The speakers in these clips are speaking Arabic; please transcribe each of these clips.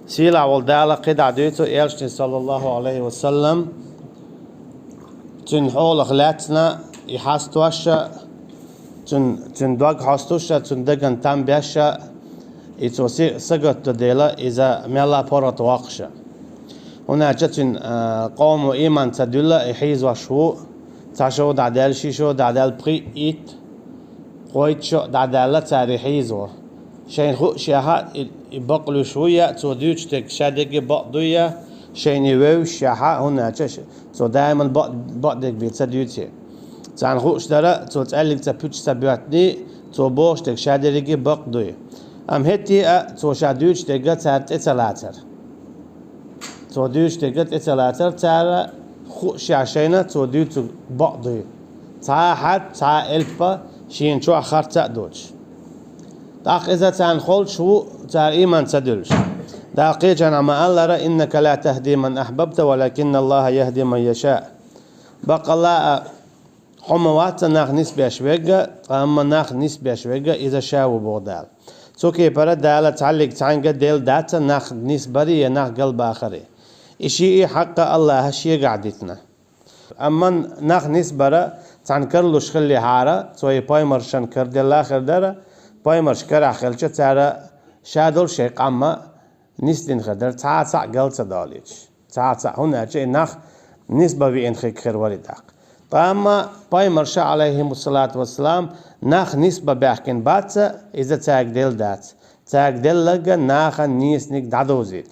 سيلا والدالة قد عديتو إيرشتي صلى الله عليه وسلم تن حول خلاتنا يحاستوشا تن دوغ حاستوشا تن دقن تام بيشا إتو سقط ديلا إذا ميلا بورت واقشا هنا جتن قوم إيمان تدولا يحيز وشو تاشو دعدال شيشو دعدال بري إيت قويت شو دعدالة تاريحيزو شين خو شيها يبقلو شوية تو ديوشتك شادق بقضوية شين يوو شيها هنا جش تو دائما بقدك بيتسديوتي تان خو اشترى تو تقلق تبوش تبيعتني تو بوشتك شادق بقضوية أم هتي تو شاديوشتك تارت اتلاتر تو ديوشتك اتلاتر تار خو شاشينا تو ديوتو بقضوية تا حد تا ألفا شين شو آخر تأدوش داق إذا تان خول شو تار إيمان تدلش داقي جانا ما الله إنك لا تهدي من أحببت ولكن الله يهدي من يشاء بقى الله حموات ناخ نسبة شوية أما ناخ نسبة شوية إذا شاو بودال سوكي برا دالة تعلق تعنق ديل داتا ناخ نسبة ري ناخ قلب آخري إشي حق الله هشي قعدتنا أما ناخ نسبة را تعنكرلوش خلي حارة سوي بايمر شان كرد الله آخر دارا بايمر شكرا خلشة تارا شادول شيق أما نسدين خدر تعا قلت داليش تعا هنا شيء ناخ نسبة بإنخيك خير ورداق طاما بايمر شا عليهم الصلاة والسلام ناخ نسبة بأحكين باتسا إذا تاق ديل دات تاق ديل لغا ناخ نيس نيك دادوزيد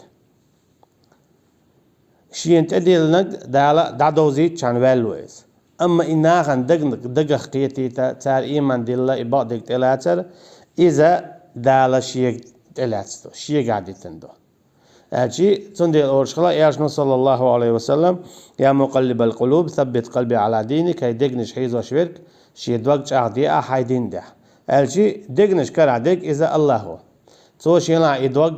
شين تديل نك دالا دادوزيد شان والويز أما إناخن دقق قيتي تار إيمان ديلا إبادك تلاتر إذا دالا شيك تلاتستو شيك عديتندو أجي تندي الأورشخلا إياشنو صلى الله عليه وسلم يا مقلب القلوب ثبت قلبي على دينك هاي دقنش حيز وشويرك شي دوقج أعدي حايدين ده أجي دقنش كرعدك إذا الله هو تو شيلا إدوق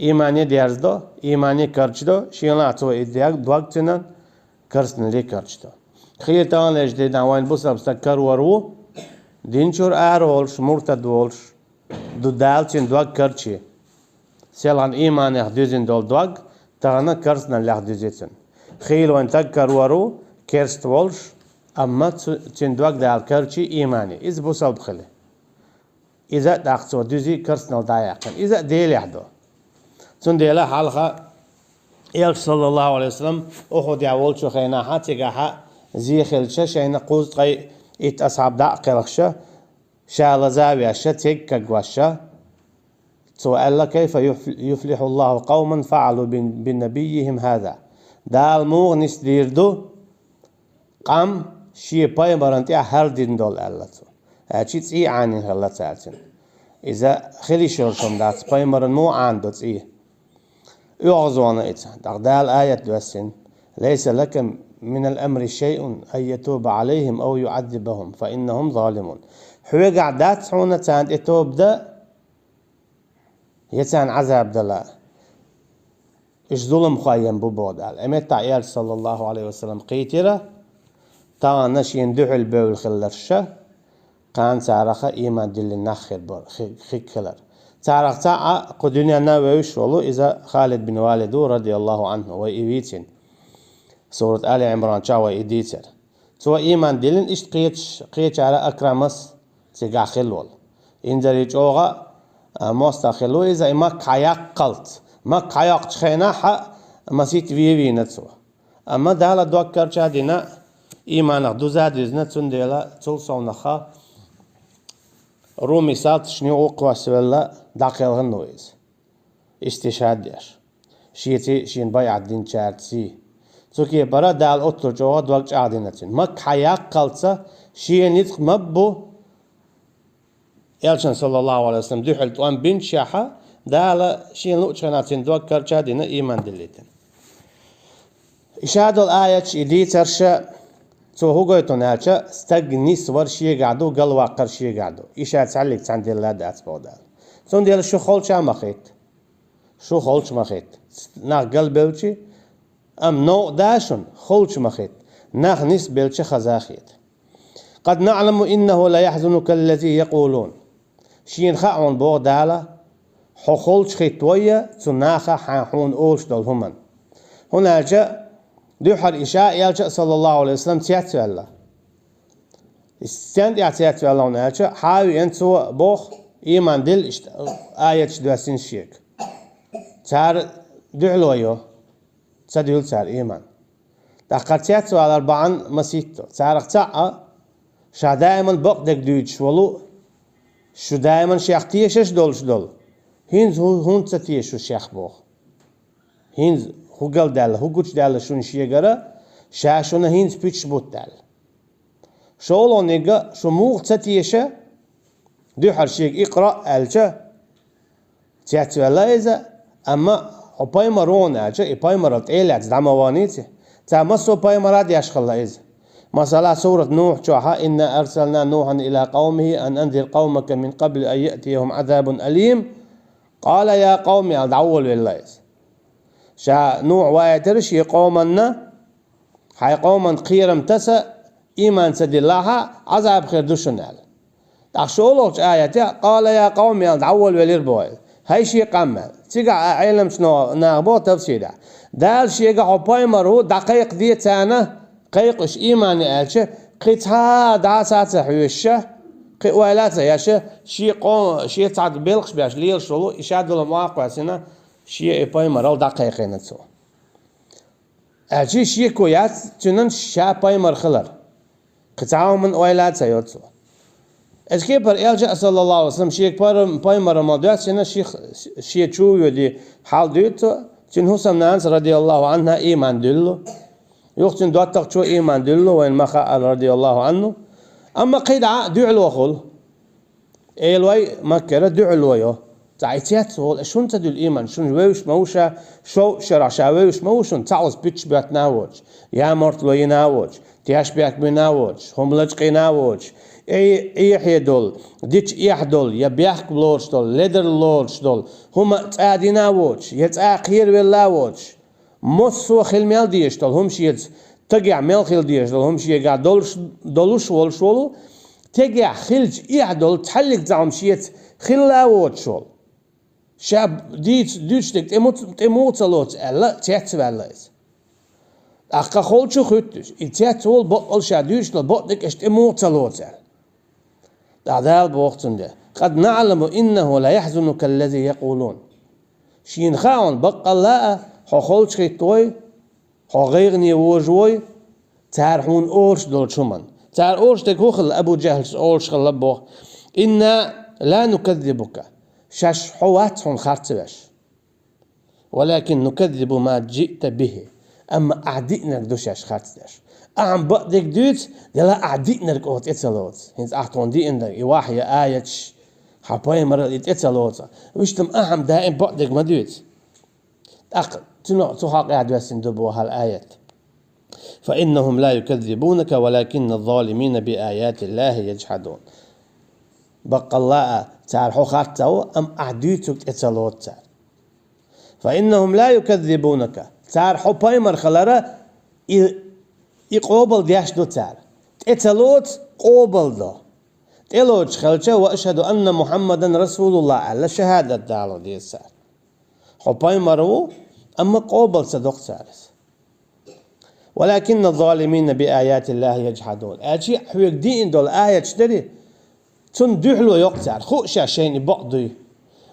إيماني ديارزدو إيماني كرچدو شيلا تو إدوق دوقتنن كرسن لي كرچدو خير تان ليش دي دعوان بوسا بستكر ورو دينشور أرولش مرتد ولش دو دالچين دوق كرچي سيلان إيمان يخدوزين دول دوق تغنى كرسنا اللي يخدوزيتن خيل وان تكر ورو كرست ولش أما تين دوق دال كرچي إيماني إذ بوسا بخلي إذا داقتو دوزي كرسنا الدايقن إذا ديل يحدو تون ديلا حالخا إيال صلى الله عليه وسلم أخد يعولشو خينا حاتيقا زي خلشة شاين قوز قي إت أصحاب داق قلقشة شال زاوية شتيك كقوشة سؤال كيف يفلح الله قوما فعلوا بنبيهم هذا دال موغ نسديردو قام شي باي مرانتي هر دين دول ألتو هاتشي تسي عانين هلا تالتين إذا خلي شرشم دات باي مران مو عاندو تسي يغزوانا إتا دال آية دوسين ليس لك من الأمر شيء أن يتوب عليهم أو يعذبهم فإنهم ظالمون حويق عدات حونا تاند يتوب دا يتان عذاب دلا إش ظلم خايم ببودال أمت تعيال صلى الله عليه وسلم قيترة تانا شين دحل بول خلرشة قان تارخ إيمان دل النخر بور خيك خلر تارخ تا قدنيا ناويش ولو إذا خالد بن والدو رضي الله عنه وإيويتين سورة آل عمران شاوى إديتر سوى إيمان دلن إشت قيتش على أكرمس تيقع خلول إن دريج أوغا موستا خلو إذا ما كاياق قلت ما كاياق تخينا حق مسيت فيوي نتسو أما دالا دوكر شادنا إيمان دوزاد يزنا تنديلا تلصو نخا رومي سات شنو أقوى سولا داقل غنويز استشهاد ديش شين بايع الدين شارتسي سوكي برا دال أطر جوا دوغج عادينتين ما كاياق قلتسا شين يدخ مبو يالشان صلى الله عليه وسلم دحلت وان بن شاحة دالا شين لوچناتين دوغ كرچادينا إيمان دليتين إشهاد الآية إدي ترشا تو هوغويتون هالشا استغني سور شي قعدو قل واقر شي قعدو إشهاد تعلق عند الله دات بودال سون ديال شو خولش مخيت شو خولش مخيت ناق قلبوچي أم نو داشن خولش مخيت ناخ نس بلش خزاخيت قد نعلم إنه لا يحزنك الذي يقولون شين خاون بو دالا حخول شخيتوية تناخا حاحون أولش دول همان هنا جاء دوحر إشاء يالجأ صلى الله عليه وسلم تياتو الله استند يعتياتو الله ونالجأ حاوي أنتو بوخ إيمان دل آية دواسين شيك تار دعلويو تدل تار إيمان تقرتياتو على 4 مسيتو تار اقتاع شا دائما بقدك دويد شولو شو دائما شيختيه شش دول هينز هون تتيه شو شيخ بوخ هينز هو قال دال هو قلت دال شون شيغرا شاشونه هينز بيتش بوت دال شولو نيغا شو موغ تتيشه دو حر شيغ اقرا الجا تياتو لايزا اما اوباي مارون الجا اي مرات ايلات دموانيتي تا مسو باي مراد يشخل ايز مثلا سورة نوح جوحا إنا أرسلنا نوحا إلى قومه أن أنذر قومك من قبل أن يأتيهم عذاب أليم قال يا قوم أدعوا لله شا نوح وايترش قومنا حي قوما قيرم تسا إيمان سد الله عذاب خير دوشنال تخشولوش آية قال يا قوم أدعوا لله هاي شيء قمل تيجا علم شنو ناغبو تفسيره دال شيء حباي مرو دقيق دي تانا قيقش إيماني ألشه قيتها دعسات حوشة قي ولاته ياشه شيء قوم شيء تعد بيلقش بياش ليل شلو يشادوا المواقع سنة شيء إباي مرال دقيقين تسو أجي شيء كويات تنن شا باي مرخلر قطعه من ولاته يوتسو أجي بر إلجأ صلى الله عليه وسلم شيء باي مر مادات سنة شيء شو يدي حال ديتو تنهو سمنانس رضي الله عنها إيمان دلو يوقتن دواتق شو إيمان دلو وين مخا رضي الله عنه أما قيدعة دعلو خل إيلوي مكرة دعلو يو تعيتيات هول شون تدل إيمان شون ويش موشا شو شرع شاويش موشون تعوز بيتش بيات ناوج يا مرتلو يناوج تياش بيك بناوج هم لجقي ناوج اي يحيدول ديش يحدول يبيحك بلورش دول لدر لورش دول هما تعادي ناوج يتعا خير ولاوج مصو خيل ميل ديش دول هم شيت تقع ميل خيل ديش دول هم شيت قاع دولش والشولو تقع خيلج يحدول تحلق زعم شيت خيل لاوج شول شاب ديش ديك تموتلوت ألا تيتواليز أخا خولشو خدش إتيتول بطل شاديش لبطلك اشتموتلوت دعال بوقتن ده قد نعلم إنه لا يحزنك الذي يقولون شين خاون بقى لا خولش خيتوي غيرني وجوي تعرفون أورش دول شمن تعر أورش تكوخل أبو جهل أورش خلبوه إنا لا نكذبك شاش حواتهم خارتبش ولكن نكذب ما جئت به أما أعدئنا دوشاش خارتبش أعم بقدك دوت دلا أعدئنا ركوت إتسالوت هنز أحتون دي إندك يواحي آياتش حباي مرة إتسالوت وشتم أعم دائم بقدك ما دوت تنوع تحاق أعدواسين دبوا هالآيات فإنهم لا يكذبونك ولكن الظالمين بآيات الله يجحدون بقى الله تعرفوا خارتو أم أعديتك إتسالوت تعر فإنهم لا يكذبونك تعرفوا بايمر خلارة يقوبل دياش دو تعر إتسالوت قوبل دو تلوش خلچه وأشهد أن محمدا رسول الله على شهادة دالو دي السار خو بايمرو أما قوبل صدق تعرس ولكن الظالمين بآيات الله يجحدون أجي حويك دين دول آية تشتري تون دحلو يقتل خوشا شيء بقضي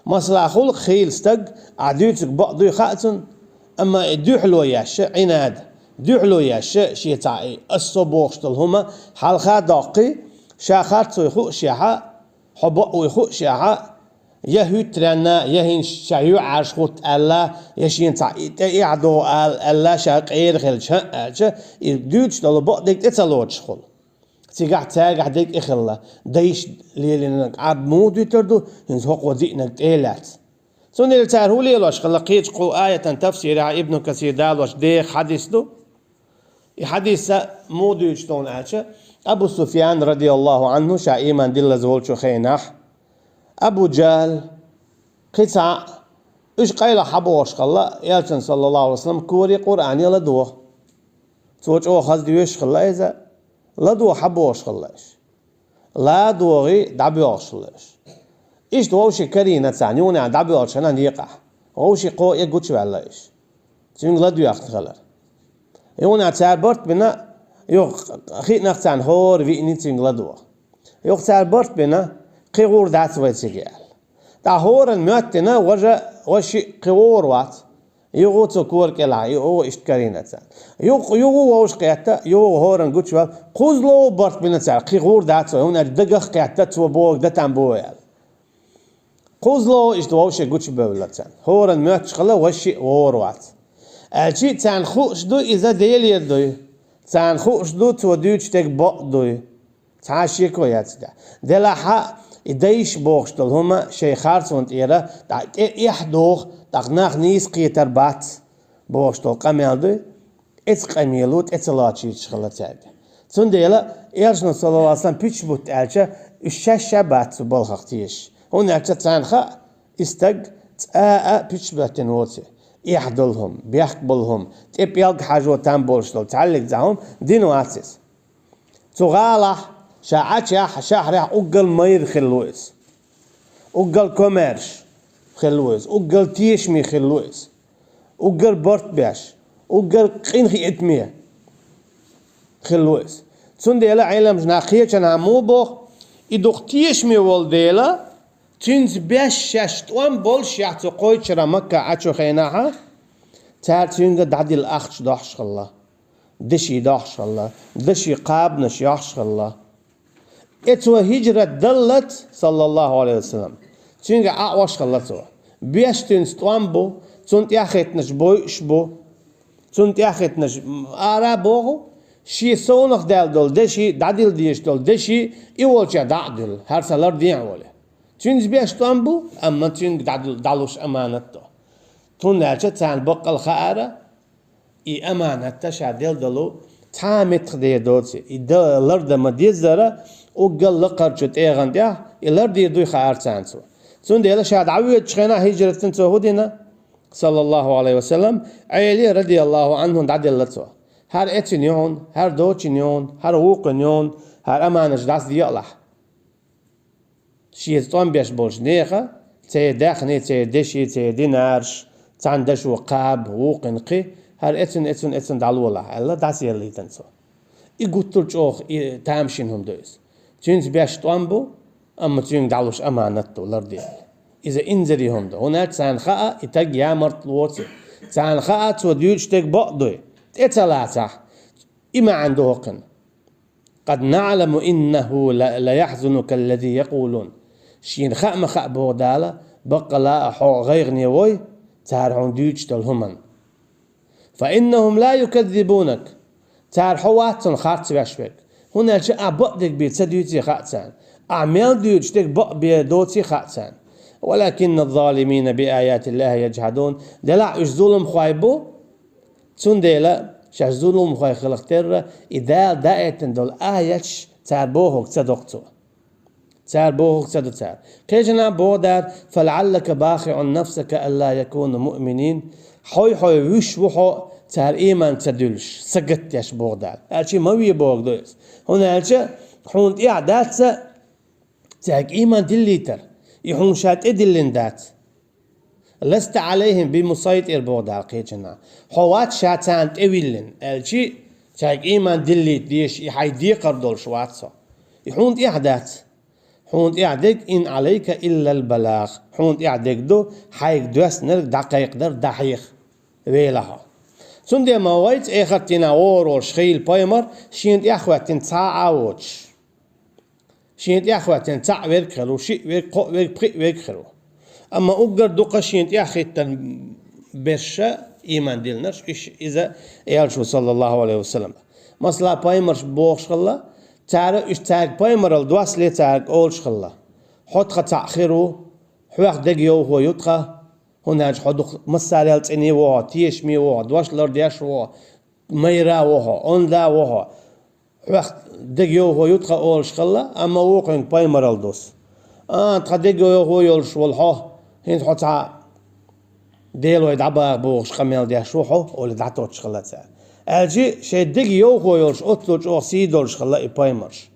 مثلا خلق خيل استق عديتك بقضي خاتن اما دحلو ياش عناد دحلو ياش شي تاعي الصبوخشتل هما حلقه دقي شاخات خوشا حبق وخوشا يهترنا يهين شيو عاش خوت الله يشين تاعي يعدو الله شاقير خلش دوتش دول بقدك تتلوش خل تيجع تاجع ديك إخلا دايش ليلينك عاد مود يتردو ينز هو ودينك تيلات سون اللي تعرفوا لي لاش خلقيت قو آية تفسير ابن كثير دالوش ديك حديث دو حديث مود يشتون عاشه أبو سفيان رضي الله عنه شا إيمان دل زولشو خيناح أبو جهل قطع إيش قيل حبوش خلا يالشن صلى الله عليه وسلم كوري قرآن يلا دوه توج أو خز ديوش خلا إذا لا دو حبوش خلاش لا دوغي دعبيوش خلاش إيش توشي كرينا تسان يوني عند عبي أرشنا نيقع وشي قو يقولش ولا إيش تين غلدو ياخد غلر يوني عتسار برت بنا يو خيط نختان هور ويني تين غلدو يو عتسار برت بنا قيور دات ويتسجل تا هور المتنا وشي قيور وات يو تكور كلا يو إيش كرينا تسان يو وش قيادة يو هورن قلت شو قوزلو برت بنا تسان قيور دات هنا دقق قيادة توبوك دتان بويل قوزلو إيش دواشة قلت بولتان هورن ماتش خلا وشي وروات أجي تان خوش دو إذا ديلي دو تان خوش دو توديوش تك بق دو تعاشي كويات ده دلا حق إديش بوخشتل هما شيء خارج وانت إيرا دا إحدوخ تقناخ نيس قيتر بات بوخشتل قميل دو إتس قميلوت إتلاتشي تشخلا تابع تون ديلا إيرشنا صلى الله عليه وسلم بيتش بوت ألشا الشاشة بات بالخطيش هنا تتعنخا استج تآ بيتش باتن ووتي يحضلهم بيحقبلهم تبيلق حاجة تنبولشتل تعلق زعهم دينو أسس تغالح شاعت شهر أقل مير خلويس أقل كوميرش خلويس أقل تيشمي خلويس أقل بورت باش أقل قينخي إتمية خلويس تون ديلا علم جناقية جنا موبو إدوخ تيشمي والديلا تنز باش شاشت وان بولش يعطي قوي شرا مكة عشو خيناها تار تنغ دعدي الأخش داحش الله دشي داحش الله دشي قاب نش يحش الله اتوا هجرة دلت صلى الله عليه وسلم تنغ أعوش الله توا بيش تنز توانبو تنت ياخيت نش بوي شبو تنت ياخيت نش آرابوغو شي سونخ دال دول دشي دعديل ديش دول دشي يولشا دعدل هر سالر ديان وله تونز بيش تنبو أما تون دالوش أمانته تون نرجع تان بق الخارة إي أمانته شاديل دلو تامت خديه دوتي إذا لرد ما ديزرا وقل لقرجت إيغان ديا إلرد يدوي خار تانسو تون ديلا شاد عويد شخينا هجرة تنتوهدنا صلى الله عليه وسلم عيلي رضي الله عنهم دعدل لتو هر اتنيون هر دوتنيون هر ووقنيون هر أمانش داس ديالح شيء طعم بيش بولش نيخا تي داخني تي دشي تي دينارش تعندش وقاب وقنقي هر اتن دالولا الله داس يلي تنسو يقولوا جوخ تامشينهم دوس تينز بيش طعمبو أما تين دالوش أمانته لردي إذا إنزريهم ده هناك سان خاء يتج يامرت لوتي سان خاء توديوش تك بقدوي اتلاته إما عنده قن قد نعلم إنه لا يحزنك الذي يقولون شين خاء ما خاء بودالا بقى لا حو غير نيوي تارعون ديوش تلهمن فإنهم لا يكذبونك تار حوات خارت باشبك هنا جاء بقدك بيتسديوتي خاتسان أعمال ديوش تك بق بيدوتي خاتسان ولكن الظالمين بآيات الله يجحدون دلع إش ظلم خايبو تون ديلا شاش ظلم خاي خلقتر إذا دائتن دول آياتش تار بوهوك تصدقتو تار بوهوك تصدقتو كيجنا بودار فلعلك باخع نفسك ألا يكون مؤمنين حوي وش وحو تار إيمان تدلش سقط ياش بودار ألشي موي بوغ دويس هنا ألشي حونت إعداد تاك إيمان دليتر يحون شات إدلين دات لست عليهم بمسيطر بودار قيجنا حوات شاتان تأويلن ألشي تاك إيمان دليت ديش يحي ديقر دول شواتسو يحون إعداد حونت إعداد إن عليك إلا البلاغ حونت إعداد دو حيك دوس نرق دقيق در دحيق ويلها سندي ما ويت إخرتنا وور شخيل بايمر شينت إخواتين تاعا ووش شينت إخواتين تاع ويركلو شي ويركلو أما أقدر دوقا شينت إخواتين برشا إيمان ديلنرش إذا يالشو صلى الله عليه وسلم مثلا بايمرش بوخش خلا تعرف إيش تاعك بايمر الدواس لي تاعك أولش خلا حط تأخيره حواق دقيو هو يتخا هناك حدوق مساريل تني وها تيشمي وها دواش لردياش وها ميرا وها أندا وها حواق دقيو هو يتخا أولش خلا أما وقعن بايمر الدوس تخدقيو هو يولش والحا هين حط ديلو يدعبا بوغش خميل دياش وحا ولا دعتوش خلا تاعك أجي شيء دقيو هو يولش أطلوش أو سيدولش خلا بايمرش